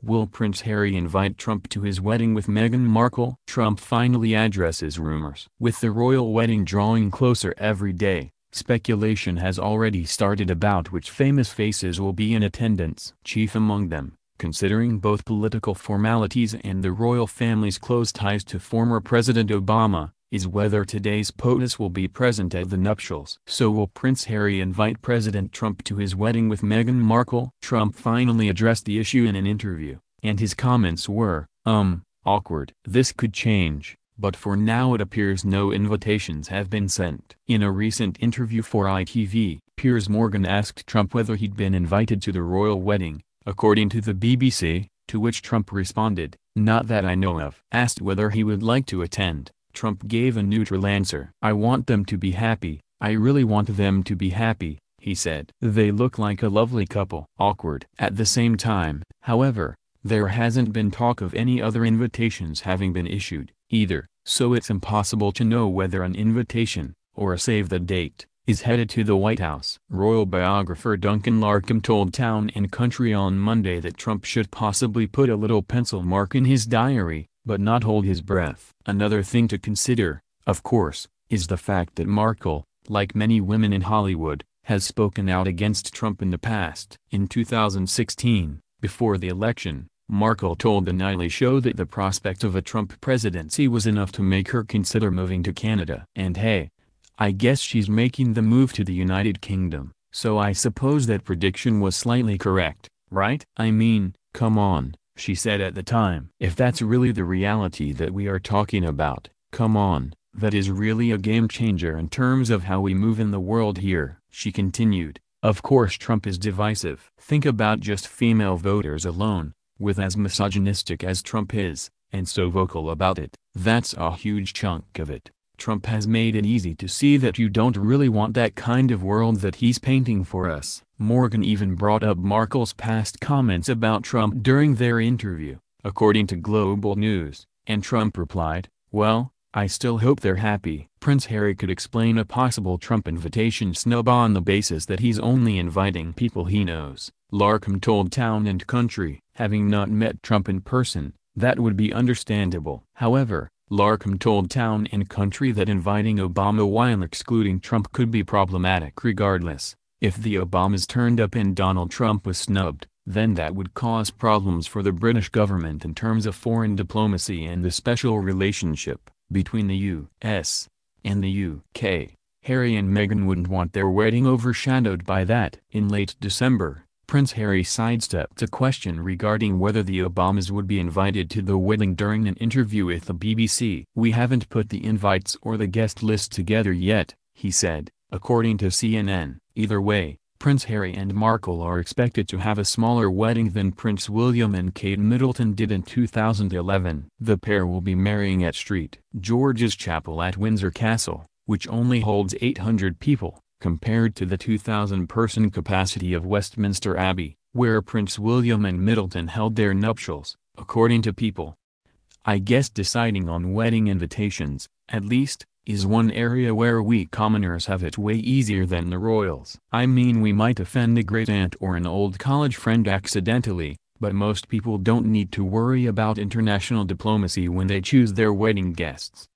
Will Prince Harry invite Trump to his wedding with Meghan Markle? Trump finally addresses rumors. With the royal wedding drawing closer every day, speculation has already started about which famous faces will be in attendance. Chief among them, considering both political formalities and the royal family's close ties to former President Obama, is whether today's POTUS will be present at the nuptials. So will Prince Harry invite President Trump to his wedding with Meghan Markle? Trump finally addressed the issue in an interview, and his comments were, awkward. This could change, but for now it appears no invitations have been sent. In a recent interview for ITV, Piers Morgan asked Trump whether he'd been invited to the royal wedding, according to the BBC, to which Trump responded, "Not that I know of." Asked whether he would like to attend, Trump gave a neutral answer. "I want them to be happy, I really want them to be happy," he said. "They look like a lovely couple." Awkward. At the same time, however, there hasn't been talk of any other invitations having been issued, either, so it's impossible to know whether an invitation, or a save the date, is headed to the White House. Royal biographer Duncan Larcombe told Town and Country on Monday that Trump should possibly put a little pencil mark in his diary, but not hold his breath. Another thing to consider, of course, is the fact that Markle, like many women in Hollywood, has spoken out against Trump in the past. In 2016, before the election, Markle told The Nightly Show that the prospect of a Trump presidency was enough to make her consider moving to Canada. And hey, I guess she's making the move to the United Kingdom, so I suppose that prediction was slightly correct, right? I mean, come on, she said at the time. If that's really the reality that we are talking about, come on, that is really a game changer in terms of how we move in the world here, she continued. Of course Trump is divisive. Think about just female voters alone, with as misogynistic as Trump is, and so vocal about it, that's a huge chunk of it. Trump has made it easy to see that you don't really want that kind of world that he's painting for us. Morgan even brought up Markle's past comments about Trump during their interview, according to Global News, and Trump replied, "Well, I still hope they're happy." Prince Harry could explain a possible Trump invitation snub on the basis that he's only inviting people he knows. Larcombe told Town and Country, having not met Trump in person, that would be understandable. However, Larcombe told Town and Country that inviting Obama while excluding Trump could be problematic regardless. If the Obamas turned up and Donald Trump was snubbed, then that would cause problems for the British government in terms of foreign diplomacy and the special relationship between the U.S. and the U.K. Harry and Meghan wouldn't want their wedding overshadowed by that. In late December, Prince Harry sidestepped a question regarding whether the Obamas would be invited to the wedding during an interview with the BBC. "We haven't put the invites or the guest list together yet," he said, according to CNN. Either way, Prince Harry and Markle are expected to have a smaller wedding than Prince William and Kate Middleton did in 2011. The pair will be marrying at St. George's Chapel at Windsor Castle, which only holds 800 people, compared to the 2,000-person capacity of Westminster Abbey, where Prince William and Middleton held their nuptials, according to People. I guess deciding on wedding invitations, at least, is one area where we commoners have it way easier than the royals. I mean, we might offend a great-aunt or an old college friend accidentally, but most people don't need to worry about international diplomacy when they choose their wedding guests.